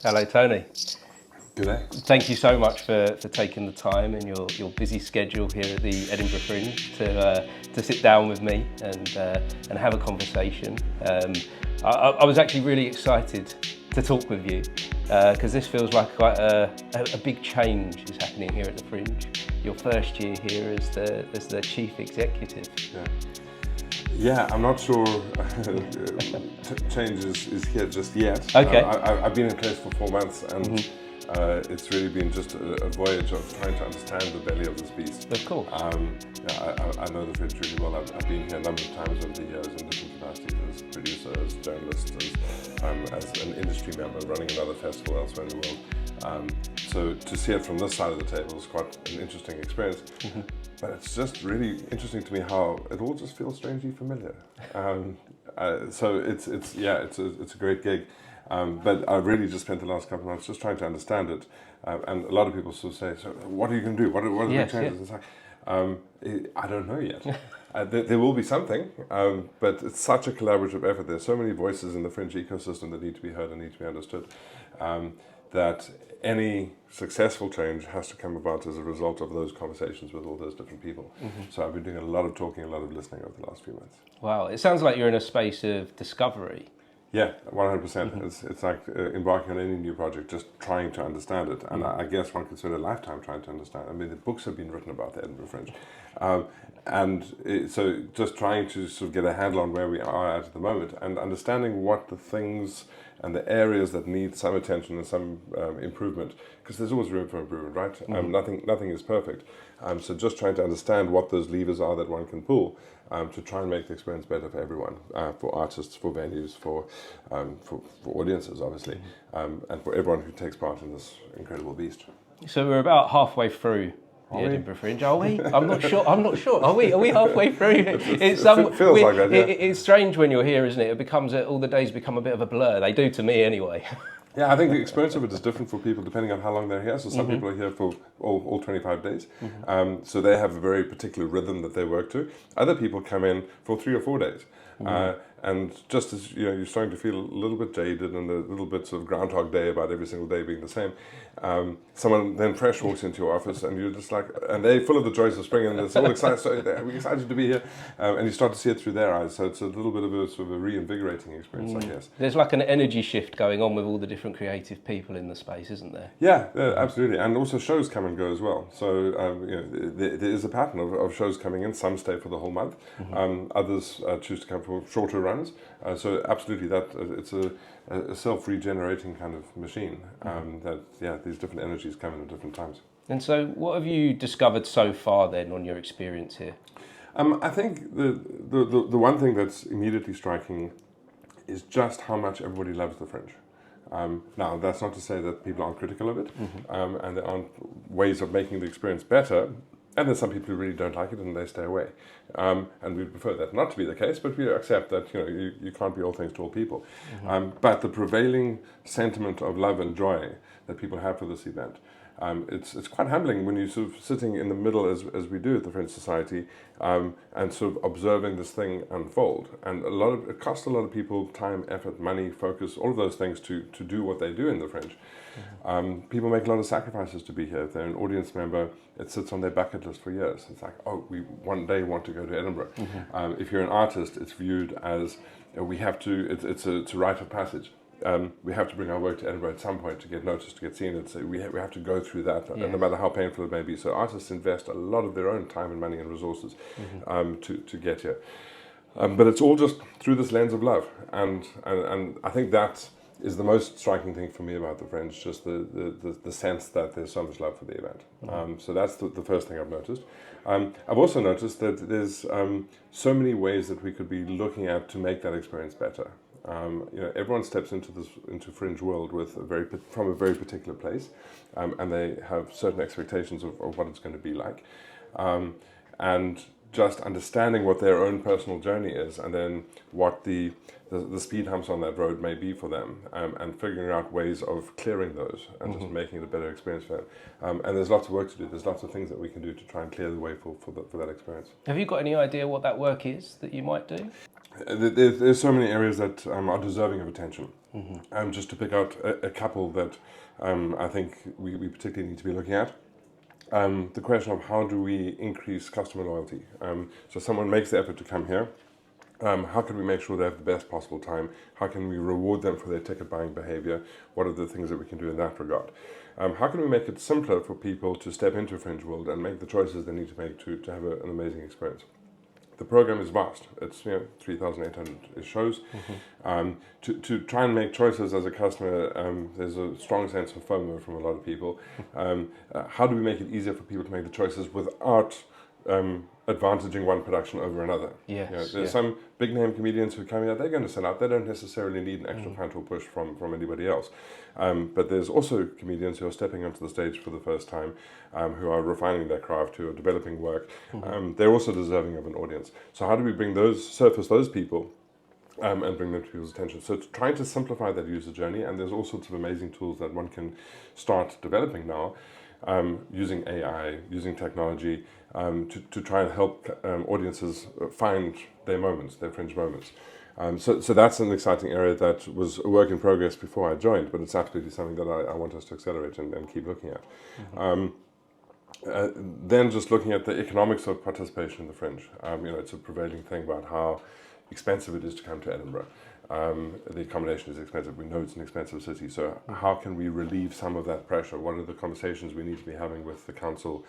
Hello, Tony. Good day. Thank you so much for taking the time in your busy schedule here at the Edinburgh Fringe to sit down with me and have a conversation. I was actually really excited to talk with you because this feels like quite a big change is happening here at the Fringe. Your first year here as the chief executive. Yeah, I'm not sure change is here just yet. Okay. I've been in place for 4 months and it's really been just a voyage of trying to understand the belly of this beast. Of course. I know the Fringe really well. I've been here a number of times over the years in different capacities as producer, as journalist, as an industry member running another festival elsewhere in the world. So to see it from this side of the table is quite an interesting experience. But it's just really interesting to me how it all just feels strangely familiar. So it's a great gig. But I've really just spent the last couple of months just trying to understand it. And a lot of people sort of say, so what are you going to do? What are the big changes? It's like, I don't know yet. There will be something, but it's such a collaborative effort. There's so many voices in the Fringe ecosystem that need to be heard and need to be understood, that any successful change has to come about as a result of those conversations with all those different people. So I've been doing a lot of talking, a lot of listening over the last few months. Wow, it sounds like you're in a space of discovery. Yeah, 100%. It's like embarking on any new project, just trying to understand it. And I guess one could spend a lifetime trying to understand. I mean, the books have been written about the Edinburgh Fringe. So just trying to sort of get a handle on where we are at the moment and understanding what the things and the areas that need some attention and some improvement, because there's always room for improvement, right? Nothing is perfect. So just trying to understand what those levers are that one can pull to try and make the experience better for everyone, for artists, for venues, for audiences, obviously, and for everyone who takes part in this incredible beast. So we're about halfway through the Edinburgh Fringe, are we? I'm not sure. Are we halfway through? It feels like that, yeah. It's strange when you're here, isn't it? It becomes all the days become a bit of a blur. They do to me anyway. Yeah, I think the experience of it is different for people depending on how long they're here. So some people are here for all 25 days. So they have a very particular rhythm that they work to. Other people come in for 3 or 4 days. And just as you're starting to feel a little bit jaded and a little bit sort of Groundhog Day about every single day being the same, someone then fresh walks into your office and you're just like, and they're full of the joys of spring and it's all excited, so we're excited to be here, and you start to see it through their eyes. So it's a little bit of a sort of a reinvigorating experience, I guess. There's like an energy shift going on with all the different creative people in the space, isn't there? Yeah, absolutely. And also shows come and go as well. So there is a pattern of shows coming in. Some stay for the whole month. Others choose to come for shorter runs. So absolutely, it's a self-regenerating kind of machine. These different energies come in at different times. And so, what have you discovered so far then on your experience here? I think the one thing that's immediately striking is just how much everybody loves the Fringe. Now, that's not to say that people aren't critical of it, and there aren't ways of making the experience better. And there's some people who really don't like it and they stay away. And we prefer that not to be the case, but we accept that you can't be all things to all people. But the prevailing sentiment of love and joy that people have for this event, it's quite humbling when you're sort of sitting in the middle as we do at the Fringe Society, and sort of observing this thing unfold. And it costs a lot of people time, effort, money, focus, all of those things to do what they do in the Fringe. People make a lot of sacrifices to be here. If they're an audience member, it sits on their bucket list for years. It's like, we one day want to go to Edinburgh. If you're an artist, it's viewed as we have to. It's a rite of passage. We have to bring our work to Edinburgh at some point to get noticed, to get seen. We have to go through that, no matter how painful it may be. So artists invest a lot of their own time and money and resources to get here. But it's all just through this lens of love, and I think that is the most striking thing for me about the Fringe, just the sense that there's so much love for the event. So that's the first thing I've noticed. I've also noticed that there's so many ways that we could be looking at to make that experience better. Everyone steps into Fringe world from a very particular place, and they have certain expectations of what it's going to be like, and just understanding what their own personal journey is, and then what the speed humps on that road may be for them, and figuring out ways of clearing those and just making it a better experience for them. And there's lots of work to do. There's lots of things that we can do to try and clear the way for that experience. Have you got any idea what that work is that you might do? There's so many areas that are deserving of attention. Just to pick out a couple that I think we particularly need to be looking at. The question of how do we increase customer loyalty? So someone makes the effort to come here. How can we make sure they have the best possible time? How can we reward them for their ticket buying behavior? What are the things that we can do in that regard? How can we make it simpler for people to step into Fringe World and make the choices they need to make to have an amazing experience? The program is vast. It's 3,800 shows. To try and make choices as a customer, there's a strong sense of FOMO from a lot of people. How do we make it easier for people to make the choices without advantaging one production over another? Yes, There's some big name comedians who come here, they're going to sell out. They don't necessarily need an extra frontal push from anybody else. But there's also comedians who are stepping onto the stage for the first time, who are refining their craft, who are developing work. They're also deserving of an audience. So how do we surface those people and bring them to people's attention? So it's trying to simplify that user journey, and there's all sorts of amazing tools that one can start developing now, using AI, using technology, to try and help audiences find their moments, their Fringe moments. So that's an exciting area that was a work in progress before I joined, but it's absolutely something that I want us to accelerate and keep looking at. Then just looking at the economics of participation in the Fringe. It's a prevailing thing about how expensive it is to come to Edinburgh. The accommodation is expensive. We know it's an expensive city. So how can we relieve some of that pressure? What are the conversations we need to be having with the council,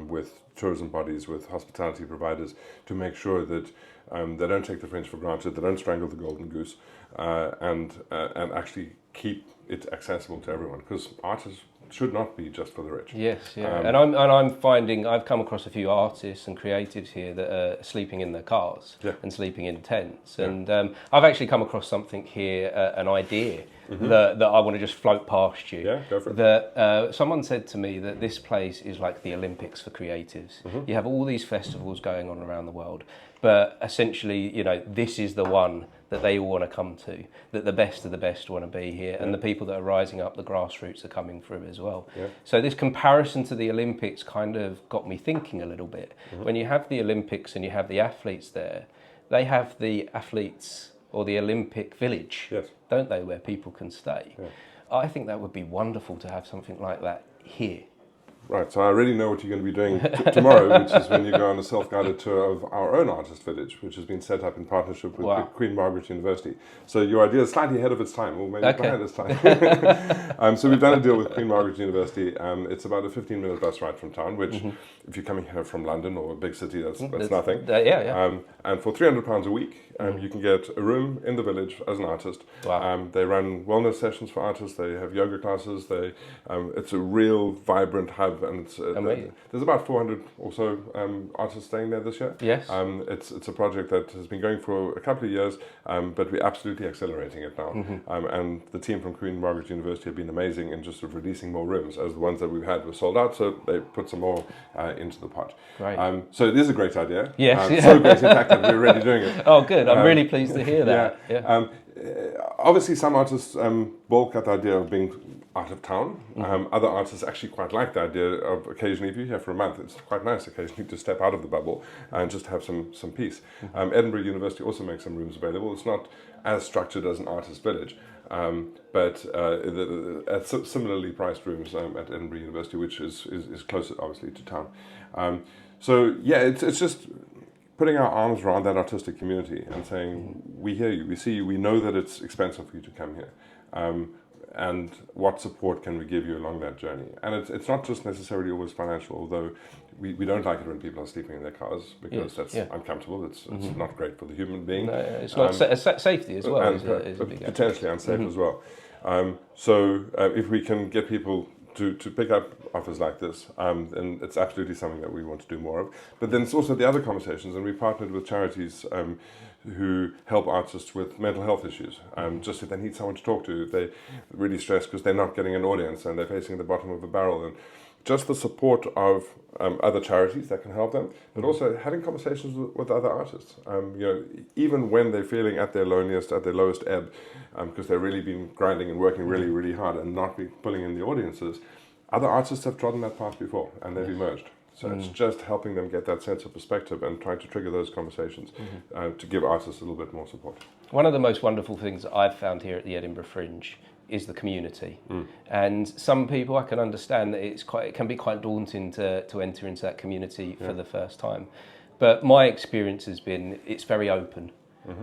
with tourism bodies, with hospitality providers, to make sure that they don't take the Fringe for granted, they don't strangle the golden goose, and actually keep it accessible to everyone? Because art should not be just for the rich. Yes, yeah. And I'm finding I've come across a few artists and creatives here that are sleeping in their cars and sleeping in tents. And I've actually come across something here, an idea that I want to just float past you. Yeah, go for it. That someone said to me that this place is like the Olympics for creatives. You have all these festivals going on around the world, but essentially, this is the one that they all want to come to, that the best of the best want to be here, and the people that are rising up, the grassroots, are coming through as well. So this comparison to the Olympics kind of got me thinking a little bit. When you have the Olympics and you have the athletes there, they have the athletes or the Olympic village, don't they, where people can stay? I think that would be wonderful to have something like that here. Right, so I already know what you're going to be doing tomorrow, which is when you go on a self-guided tour of our own artist village, which has been set up in partnership with Queen Margaret University. So your idea is slightly ahead of its time, or maybe behind its time. So we've done a deal with Queen Margaret University. It's about a 15-minute bus ride from town, which if you're coming here from London or a big city, that's nothing. And for £300 a week, you can get a room in the village as an artist. They run wellness sessions for artists. They have yoga classes. It's a real vibrant hub. And there's about 400 or so artists staying there this year. It's a project that has been going for a couple of years, but we're absolutely accelerating it now. And the team from Queen Margaret University have been amazing in just releasing more rooms, as the ones that we've had were sold out, so they put some more into the pot. So it is a great idea. So great, in fact, that we're already doing it. Oh, good. I'm really pleased to hear that. Obviously, some artists balk at the idea of being out of town. Other artists actually quite like the idea of occasionally, if you're here for a month, it's quite nice occasionally to step out of the bubble and just have some peace. Edinburgh University also makes some rooms available. It's not as structured as an artist village, but similarly priced rooms at Edinburgh University, which is closer, obviously, to town. It's just putting our arms around that artistic community and saying, we hear you, we see you, we know that it's expensive for you to come here. And what support can we give you along that journey? And it's not just necessarily always financial, although we don't like it when people are sleeping in their cars, because that's uncomfortable. It's not great for the human being. No, it's not safety as well. Is a big potentially unsafe as well. So if we can get people to pick up offers like this, and it's absolutely something that we want to do more of. But then it's also the other conversations, and we partnered with charities who help artists with mental health issues. Just if they need someone to talk to, if they're really stressed because they're not getting an audience and they're facing the bottom of a barrel, and just the support of other charities that can help them, but also having conversations with other artists. Even when they're feeling at their loneliest, at their lowest ebb, because they've really been grinding and working really, really hard and not be pulling in the audiences, other artists have trodden that path before and they've emerged. So it's just helping them get that sense of perspective and trying to trigger those conversations to give artists a little bit more support. One of the most wonderful things that I've found here at the Edinburgh Fringe is the community. And some people, I can understand that it can be quite daunting to enter into that community for the first time. But my experience has been, it's very open.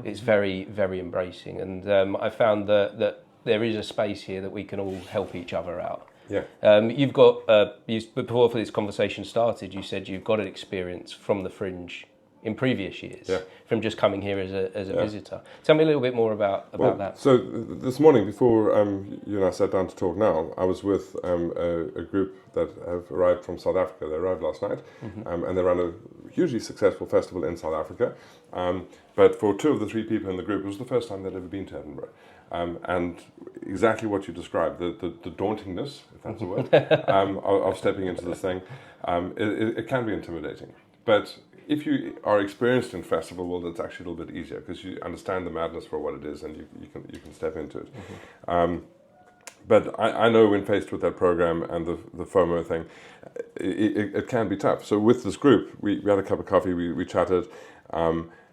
It's very, very embracing. And I found that there is a space here that we can all help each other out. Yeah. You've got, before this conversation started, you said you've got an experience from the Fringe in previous years, from just coming here as a visitor. Tell me a little bit more about that. So this morning, before you and I sat down to talk now, I was with a group that have arrived from South Africa. They arrived last night, and they run a hugely successful festival in South Africa. But for 2 of the 3 people in the group, it was the first time they'd ever been to Edinburgh. And exactly what you described, the dauntingness, if that's a word, of stepping into this thing, it can be intimidating. But if you are experienced in festival world, it's actually a little bit easier because you understand the madness for what it is, and you can step into it. But I know when faced with that program and the FOMO thing, it can be tough. So with this group, we had a cup of coffee, we chatted,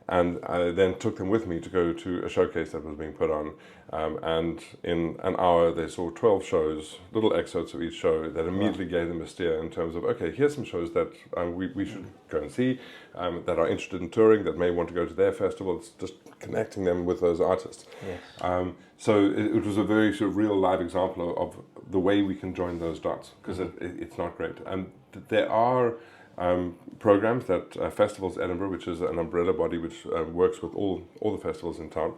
and I then took them with me to go to a showcase that was being put on. And in an hour, they saw 12 shows, little excerpts of each show that immediately gave them a steer in terms of, okay, here's some shows that we should go and see, that are interested in touring, that may want to go to their festival. It's just connecting them with those artists. Yes. So it was a very sort of real live example of the way we can join those dots, because it's not great. And there are programs that Festivals Edinburgh, which is an umbrella body which works with all the festivals in town.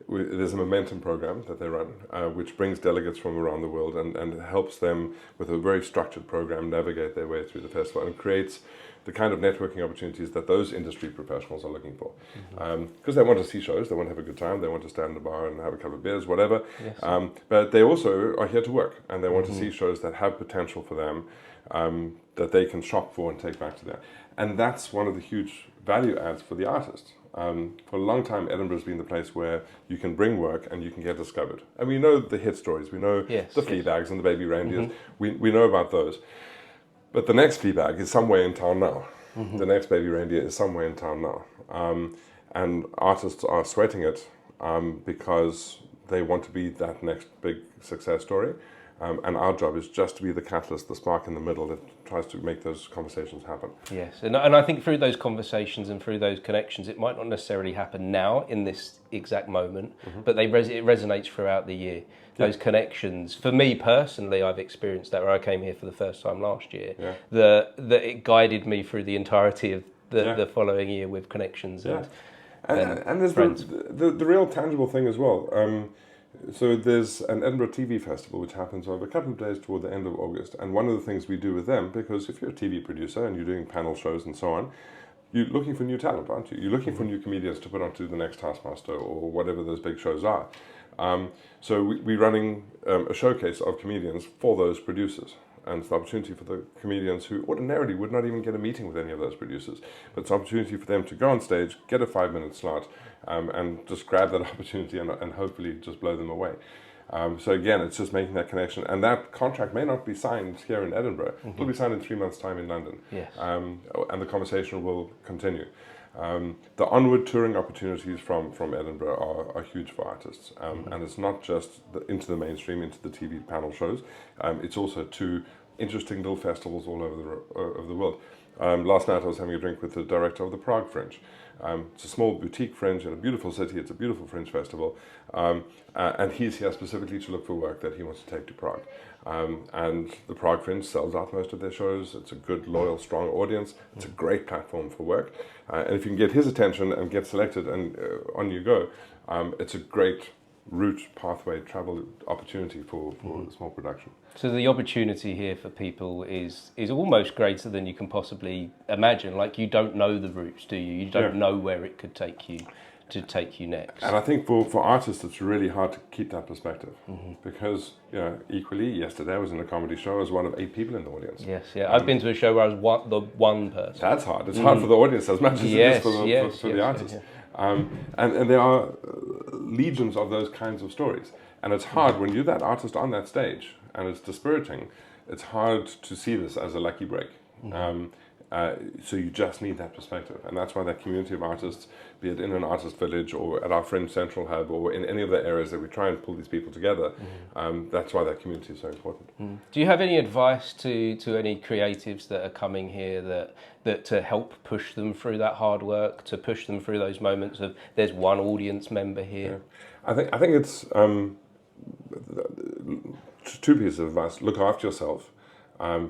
There's a momentum program that they run, which brings delegates from around the world and helps them with a very structured program navigate their way through the festival, and creates the kind of networking opportunities that those industry professionals are looking for. Because they want to see shows, they want to have a good time, they want to stand in the bar and have a couple of beers, whatever. Yes. But they also are here to work, and they want to see shows that have potential for them, that they can shop for and take back to them. And that's one of the huge value adds for the artist. For a long time, Edinburgh's been the place where you can bring work and you can get discovered. And we know the hit stories, we know the Fleabags and the Baby Reindeers, we know about those. But the next Fleabag is somewhere in town now. The next Baby Reindeer is somewhere in town now. And artists are sweating it because they want to be that next big success story. And our job is just to be the catalyst, the spark in the middle that tries to make those conversations happen. Yes, and I think through those conversations and through those connections, it might not necessarily happen now in this exact moment, but it resonates throughout the year. Those connections, for me personally, I've experienced that where I came here for the first time last year, that it guided me through the entirety of the following year with connections and there's friends. the real tangible thing as well. So there's an Edinburgh TV festival which happens over a couple of days toward the end of August, and one of the things we do with them, because if you're a TV producer and you're doing panel shows and so on, you're looking for new talent, aren't you? You're looking for new comedians to put onto the next Taskmaster or whatever those big shows are. So we're running a showcase of comedians for those producers. And it's an opportunity for the comedians who ordinarily would not even get a meeting with any of those producers. But it's an opportunity for them to go on stage, get a 5-minute slot, and just grab that opportunity and hopefully just blow them away. So again, it's just making that connection. And that contract may not be signed here in Edinburgh. It'll be signed in 3 months' time in London. Yes. And the conversation will continue. The onward touring opportunities from Edinburgh are huge for artists, and it's not just into the mainstream, into the TV panel shows. It's also to interesting little festivals all over the world. Last night I was having a drink with the director of the Prague Fringe. It's a small boutique fringe in a beautiful city. It's a beautiful fringe festival, and he's here specifically to look for work that he wants to take to Prague. And the Prague Fringe sells out most of their shows. It's a good, loyal, strong audience. It's a great platform for work. And if you can get his attention and get selected and on you go, it's a great route, pathway, travel opportunity for small production. So the opportunity here for people is almost greater than you can possibly imagine. Like, you don't know the routes, do you? You don't know where it could take you next. And I think for artists, it's really hard to keep that perspective because, equally, yesterday I was in a comedy show. I was one of 8 people in the audience. Yes, yeah. I've been to a show where I was the one person. That's hard. It's hard for the audience as much as it is for the artist. Yeah. And there are legions of those kinds of stories. And it's hard when you're that artist on that stage and it's dispiriting, it's hard to see this as a lucky break. So you just need that perspective, and that's why that community of artists, be it in an artist village or at our Fringe Central Hub or in any of the areas that we try and pull these people together, that's why that community is so important. Do you have any advice to any creatives that are coming here that to help push them through that hard work, to push them through those moments of there's one audience member here? Yeah. I think it's two pieces of advice. Look after yourself.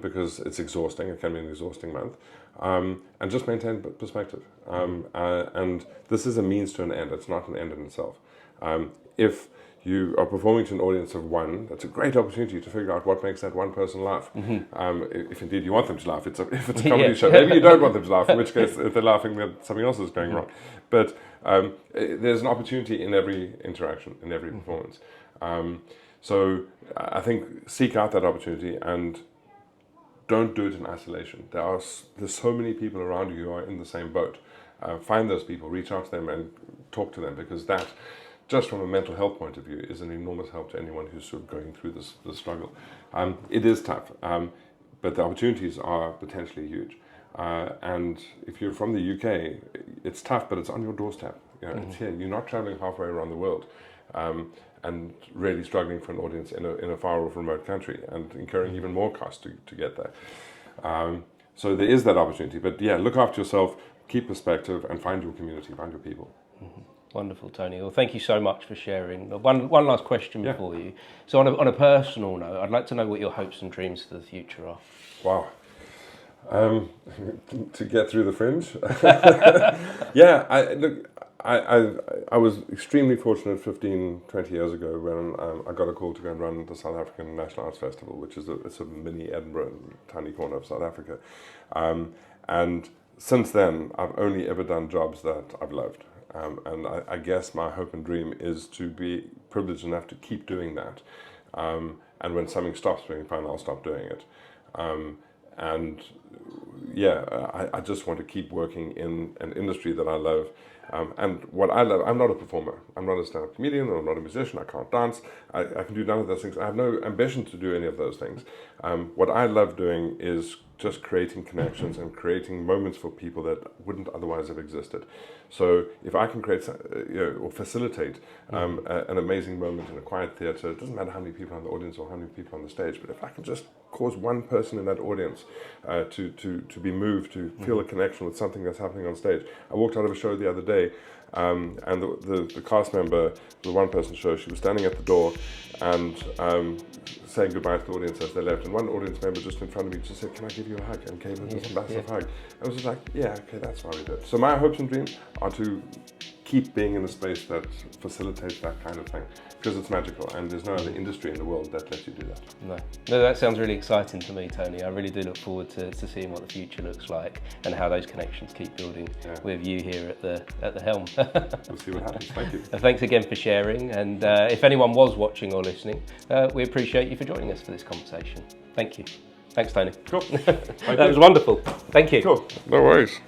Because it's exhausting, it can be an exhausting month, and just maintain perspective. And this is a means to an end, it's not an end in itself. If you are performing to an audience of one, that's a great opportunity to figure out what makes that one person laugh. If indeed you want them to laugh, if it's a comedy show, maybe you don't want them to laugh, in which case if they're laughing then something else is going wrong. But there's an opportunity in every interaction, in every performance. So I think seek out that opportunity and don't do it in isolation. There's so many people around you who are in the same boat. Find those people, reach out to them and talk to them, because that, just from a mental health point of view, is an enormous help to anyone who's sort of going through this struggle. It is tough, but the opportunities are potentially huge. And if you're from the UK, it's tough, but it's on your doorstep. It's here. You're not traveling halfway around the world. And really struggling for an audience in a far-off remote country and incurring even more cost to get there. So there is that opportunity. But yeah, look after yourself, keep perspective, and find your community, find your people. Wonderful, Tony. Well, thank you so much for sharing. One last question for you. So on a personal note, I'd like to know what your hopes and dreams for the future are. Wow. To get through the Fringe? Yeah, I was extremely fortunate 15, 20 years ago when I got a call to go and run the South African National Arts Festival, which is it's a mini Edinburgh, tiny corner of South Africa. And since then, I've only ever done jobs that I've loved. And I guess my hope and dream is to be privileged enough to keep doing that. And when something stops being fun, I'll stop doing it. And yeah, I just want to keep working in an industry that I love. And what I love, I'm not a performer. I'm not a stand-up comedian, or I'm not a musician. I can't dance. I can do none of those things. I have no ambition to do any of those things. What I love doing is just creating connections and creating moments for people that wouldn't otherwise have existed. So if I can create, or facilitate an amazing moment in a quiet theatre, it doesn't matter how many people are in the audience or how many people on the stage, but if I can just cause one person in that audience to be moved, to feel a connection with something that's happening on stage. I walked out of a show the other day, and the cast member, the one-person show, she was standing at the door and saying goodbye to the audience as they left. And one audience member just in front of me just said, "Can I give you a hug?" and gave her this massive hug. I was just like, yeah, okay, that's why we did. So my hopes and dreams are to keep being in a space that facilitates that kind of thing, because it's magical, and there's no other industry in the world that lets you do that. No, that sounds really exciting to me, Tony. I really do look forward to seeing what the future looks like and how those connections keep building with you here at the helm. We'll see what happens. Thank you. Thanks again for sharing, and if anyone was watching or listening, we appreciate you for joining us for this conversation. Thank you. Thanks, Tony. Cool. That was wonderful. Thank you. Cool. No worries.